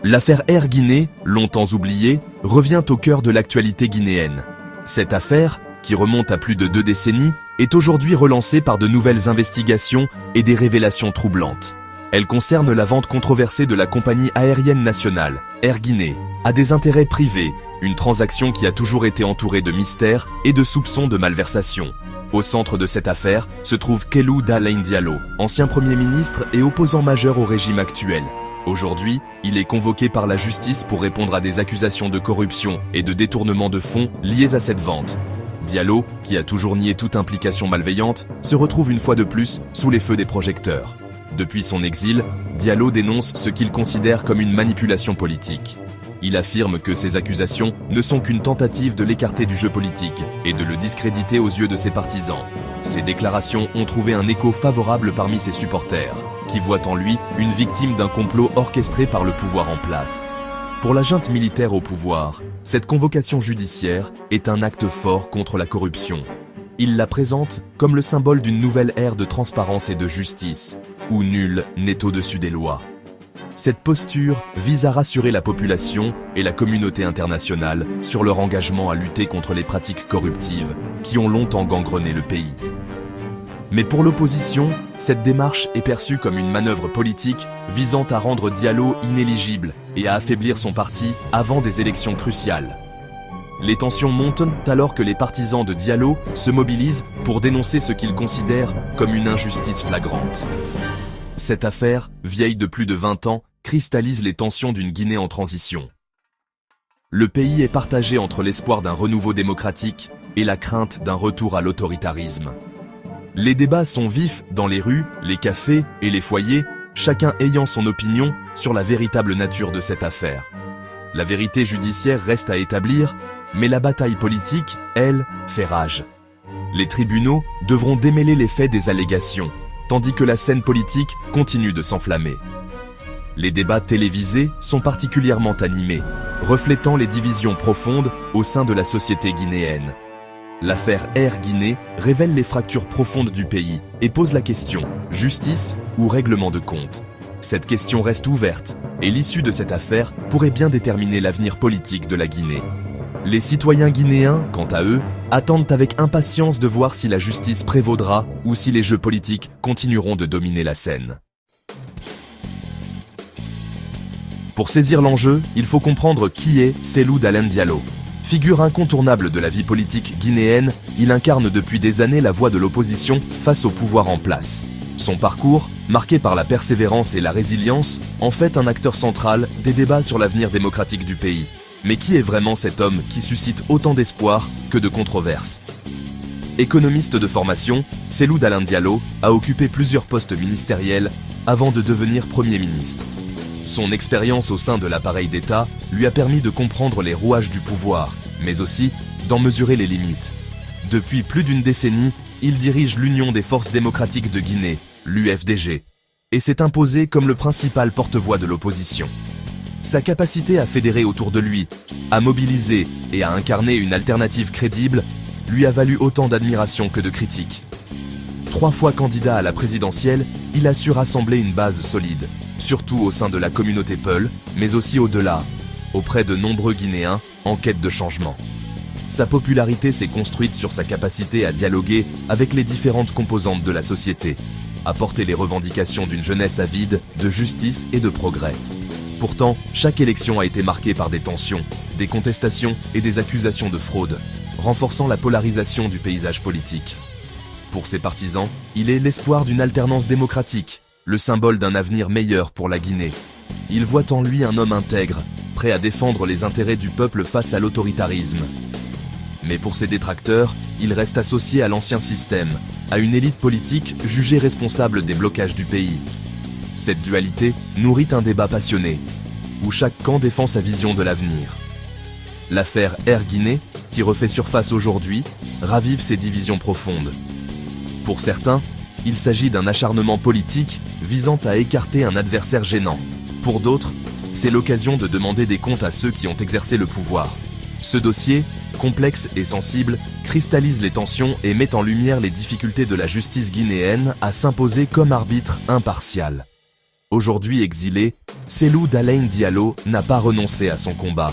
L'affaire Air Guinée, longtemps oubliée, revient au cœur de l'actualité guinéenne. Cette affaire, qui remonte à plus de 2 décennies, est aujourd'hui relancée par de nouvelles investigations et des révélations troublantes. Elle concerne la vente controversée de la compagnie aérienne nationale, Air Guinée, à des intérêts privés, une transaction qui a toujours été entourée de mystères et de soupçons de malversation. Au centre de cette affaire se trouve Kélou Dalein Diallo, ancien Premier ministre et opposant majeur au régime actuel. Aujourd'hui, il est convoqué par la justice pour répondre à des accusations de corruption et de détournement de fonds liées à cette vente. Diallo, qui a toujours nié toute implication malveillante, se retrouve une fois de plus sous les feux des projecteurs. Depuis son exil, Diallo dénonce ce qu'il considère comme une manipulation politique. Il affirme que ces accusations ne sont qu'une tentative de l'écarter du jeu politique et de le discréditer aux yeux de ses partisans. Ces déclarations ont trouvé un écho favorable parmi ses supporters, qui voient en lui une victime d'un complot orchestré par le pouvoir en place. Pour la junte militaire au pouvoir, cette convocation judiciaire est un acte fort contre la corruption. Il la présente comme le symbole d'une nouvelle ère de transparence et de justice, où nul n'est au-dessus des lois. Cette posture vise à rassurer la population et la communauté internationale sur leur engagement à lutter contre les pratiques corruptives qui ont longtemps gangrené le pays. Mais pour l'opposition, cette démarche est perçue comme une manœuvre politique visant à rendre Diallo inéligible et à affaiblir son parti avant des élections cruciales. Les tensions montent alors que les partisans de Diallo se mobilisent pour dénoncer ce qu'ils considèrent comme une injustice flagrante. Cette affaire, vieille de plus de 20 ans, cristallise les tensions d'une Guinée en transition. Le pays est partagé entre l'espoir d'un renouveau démocratique et la crainte d'un retour à l'autoritarisme. Les débats sont vifs dans les rues, les cafés et les foyers, chacun ayant son opinion sur la véritable nature de cette affaire. La vérité judiciaire reste à établir, mais la bataille politique, elle, fait rage. Les tribunaux devront démêler les faits des allégations, tandis que la scène politique continue de s'enflammer. Les débats télévisés sont particulièrement animés, reflétant les divisions profondes au sein de la société guinéenne. L'affaire Air Guinée révèle les fractures profondes du pays et pose la question, justice ou règlement de compte? Cette question reste ouverte, et l'issue de cette affaire pourrait bien déterminer l'avenir politique de la Guinée. Les citoyens guinéens, quant à eux, attendent avec impatience de voir si la justice prévaudra ou si les jeux politiques continueront de dominer la scène. Pour saisir l'enjeu, il faut comprendre qui est Kélou Dalein Diallo. Figure incontournable de la vie politique guinéenne, il incarne depuis des années la voix de l'opposition face au pouvoir en place. Son parcours, marqué par la persévérance et la résilience, en fait un acteur central des débats sur l'avenir démocratique du pays. Mais qui est vraiment cet homme qui suscite autant d'espoir que de controverses? Économiste de formation, Kélou Dalein Diallo a occupé plusieurs postes ministériels avant de devenir Premier ministre. Son expérience au sein de l'appareil d'État lui a permis de comprendre les rouages du pouvoir, mais aussi d'en mesurer les limites. Depuis plus d'une décennie, il dirige l'Union des forces démocratiques de Guinée, l'UFDG, et s'est imposé comme le principal porte-voix de l'opposition. Sa capacité à fédérer autour de lui, à mobiliser et à incarner une alternative crédible lui a valu autant d'admiration que de critiques. 3 fois candidat à la présidentielle, il a su rassembler une base solide, surtout au sein de la communauté Peul, mais aussi au-delà, auprès de nombreux Guinéens en quête de changement. Sa popularité s'est construite sur sa capacité à dialoguer avec les différentes composantes de la société, à porter les revendications d'une jeunesse avide de justice et de progrès. Pourtant, chaque élection a été marquée par des tensions, des contestations et des accusations de fraude, renforçant la polarisation du paysage politique. Pour ses partisans, il est l'espoir d'une alternance démocratique, le symbole d'un avenir meilleur pour la Guinée. Il voit en lui un homme intègre, prêt à défendre les intérêts du peuple face à l'autoritarisme. Mais pour ses détracteurs, il reste associé à l'ancien système, à une élite politique jugée responsable des blocages du pays. Cette dualité nourrit un débat passionné, où chaque camp défend sa vision de l'avenir. L'affaire Air Guinée, qui refait surface aujourd'hui, ravive ces divisions profondes. Pour certains, il s'agit d'un acharnement politique visant à écarter un adversaire gênant. Pour d'autres, c'est l'occasion de demander des comptes à ceux qui ont exercé le pouvoir. Ce dossier, complexe et sensible, cristallise les tensions et met en lumière les difficultés de la justice guinéenne à s'imposer comme arbitre impartial. Aujourd'hui exilé, Cellou Dalein Diallo n'a pas renoncé à son combat.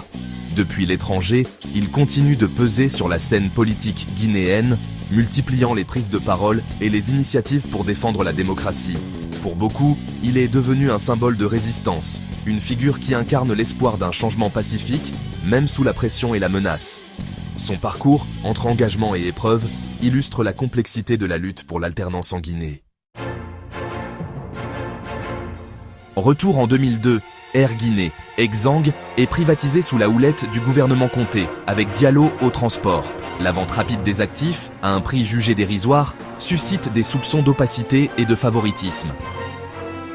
Depuis l'étranger, il continue de peser sur la scène politique guinéenne, multipliant les prises de parole et les initiatives pour défendre la démocratie. Pour beaucoup, il est devenu un symbole de résistance, une figure qui incarne l'espoir d'un changement pacifique, même sous la pression et la menace. Son parcours, entre engagement et épreuve, illustre la complexité de la lutte pour l'alternance en Guinée. Retour en 2002, Air Guinée, ex-Zang, est privatisé sous la houlette du gouvernement Conté, avec Diallo au transport. La vente rapide des actifs, à un prix jugé dérisoire, suscite des soupçons d'opacité et de favoritisme.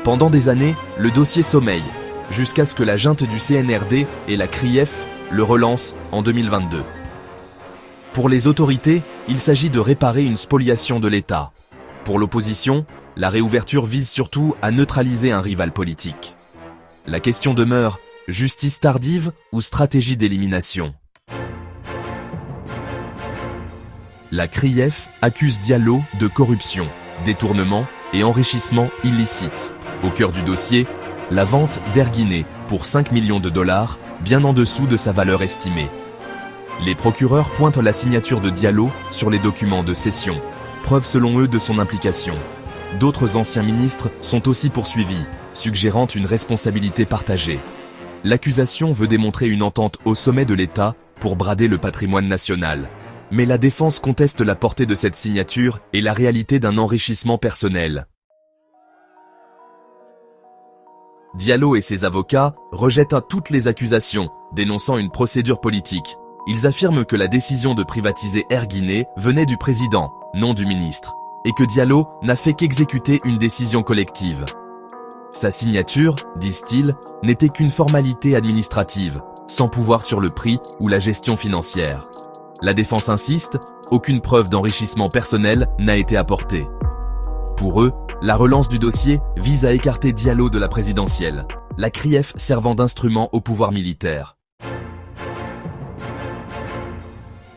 Pendant des années, le dossier sommeille, jusqu'à ce que la junte du CNRD et la CRIEF le relancent en 2022. Pour les autorités, il s'agit de réparer une spoliation de l'État. Pour l'opposition, la réouverture vise surtout à neutraliser un rival politique. La question demeure, justice tardive ou stratégie d'élimination? La CRIEF accuse Diallo de corruption, détournement et enrichissement illicite. Au cœur du dossier, la vente d'Air Guinée pour 5 millions de dollars, bien en dessous de sa valeur estimée. Les procureurs pointent la signature de Diallo sur les documents de cession, preuve selon eux de son implication. D'autres anciens ministres sont aussi poursuivis, suggérant une responsabilité partagée. L'accusation veut démontrer une entente au sommet de l'État pour brader le patrimoine national. Mais la défense conteste la portée de cette signature et la réalité d'un enrichissement personnel. Diallo et ses avocats rejettent toutes les accusations, dénonçant une procédure politique. Ils affirment que la décision de privatiser Air Guinée venait du président, non du ministre, et que Diallo n'a fait qu'exécuter une décision collective. Sa signature, disent-ils, n'était qu'une formalité administrative, sans pouvoir sur le prix ou la gestion financière. La défense insiste, aucune preuve d'enrichissement personnel n'a été apportée. Pour eux, la relance du dossier vise à écarter Diallo de la présidentielle, la CRIEF servant d'instrument au pouvoir militaire.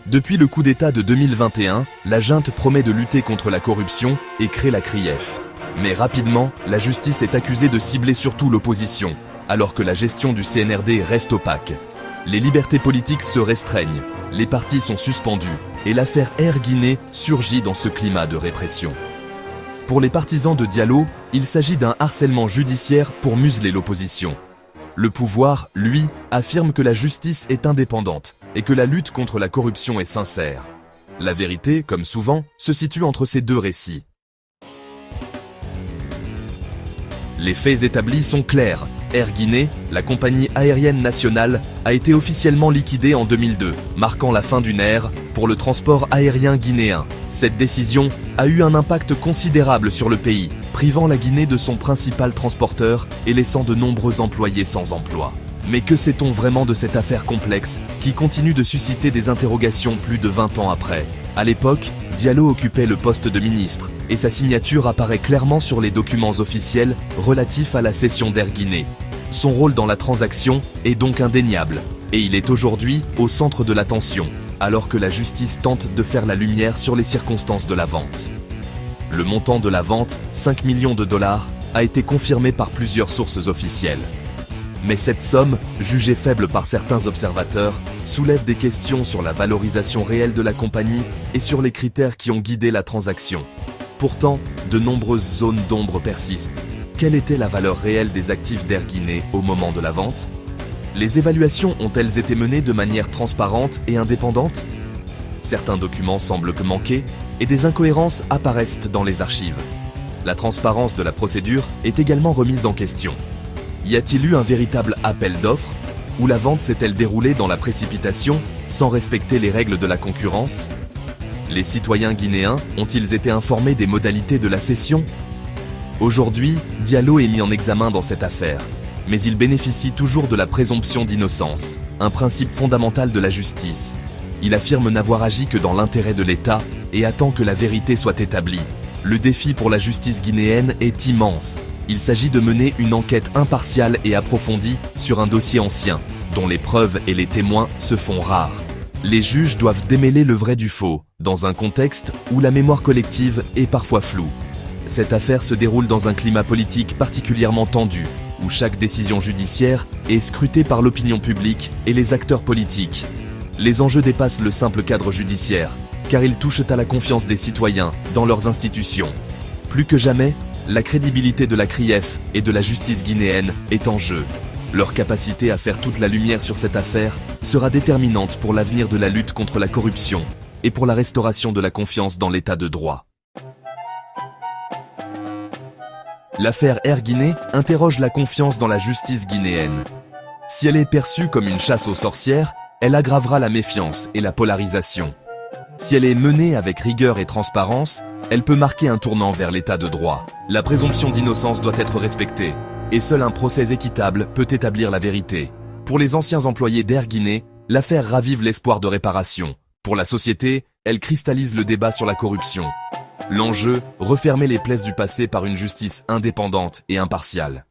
Depuis le coup d'État de 2021, la junte promet de lutter contre la corruption et crée la CRIEF. Mais rapidement, la justice est accusée de cibler surtout l'opposition, alors que la gestion du CNRD reste opaque. Les libertés politiques se restreignent, les partis sont suspendus, et l'affaire Air Guinée surgit dans ce climat de répression. Pour les partisans de Diallo, il s'agit d'un harcèlement judiciaire pour museler l'opposition. Le pouvoir, lui, affirme que la justice est indépendante et que la lutte contre la corruption est sincère. La vérité, comme souvent, se situe entre ces deux récits. Les faits établis sont clairs. Air Guinée, la compagnie aérienne nationale, a été officiellement liquidée en 2002, marquant la fin d'une ère pour le transport aérien guinéen. Cette décision a eu un impact considérable sur le pays, privant la Guinée de son principal transporteur et laissant de nombreux employés sans emploi. Mais que sait-on vraiment de cette affaire complexe qui continue de susciter des interrogations plus de 20 ans après? À l'époque, Diallo occupait le poste de ministre et sa signature apparaît clairement sur les documents officiels relatifs à la cession d'Air Guinée. Son rôle dans la transaction est donc indéniable et il est aujourd'hui au centre de l'attention, alors que la justice tente de faire la lumière sur les circonstances de la vente. Le montant de la vente, 5 millions de dollars, a été confirmé par plusieurs sources officielles. Mais cette somme, jugée faible par certains observateurs, soulève des questions sur la valorisation réelle de la compagnie et sur les critères qui ont guidé la transaction. Pourtant, de nombreuses zones d'ombre persistent. Quelle était la valeur réelle des actifs d'Air Guinée au moment de la vente? Les évaluations ont-elles été menées de manière transparente et indépendante? Certains documents semblent manquer et des incohérences apparaissent dans les archives. La transparence de la procédure est également remise en question. Y a-t-il eu un véritable appel d'offres, ou la vente s'est-elle déroulée dans la précipitation, sans respecter les règles de la concurrence? Les citoyens guinéens ont-ils été informés des modalités de la cession? Aujourd'hui, Diallo est mis en examen dans cette affaire, mais il bénéficie toujours de la présomption d'innocence, un principe fondamental de la justice. Il affirme n'avoir agi que dans l'intérêt de l'État et attend que la vérité soit établie. Le défi pour la justice guinéenne est immense. Il s'agit de mener une enquête impartiale et approfondie sur un dossier ancien, dont les preuves et les témoins se font rares. Les juges doivent démêler le vrai du faux, dans un contexte où la mémoire collective est parfois floue. Cette affaire se déroule dans un climat politique particulièrement tendu, où chaque décision judiciaire est scrutée par l'opinion publique et les acteurs politiques. Les enjeux dépassent le simple cadre judiciaire, car ils touchent à la confiance des citoyens dans leurs institutions. Plus que jamais, la crédibilité de la CRIEF et de la justice guinéenne est en jeu. Leur capacité à faire toute la lumière sur cette affaire sera déterminante pour l'avenir de la lutte contre la corruption et pour la restauration de la confiance dans l'état de droit. L'affaire Air Guinée interroge la confiance dans la justice guinéenne. Si elle est perçue comme une chasse aux sorcières, elle aggravera la méfiance et la polarisation. Si elle est menée avec rigueur et transparence, elle peut marquer un tournant vers l'état de droit. La présomption d'innocence doit être respectée, et seul un procès équitable peut établir la vérité. Pour les anciens employés d'Air Guinée, l'affaire ravive l'espoir de réparation. Pour la société, elle cristallise le débat sur la corruption. L'enjeu, refermer les plaies du passé par une justice indépendante et impartiale.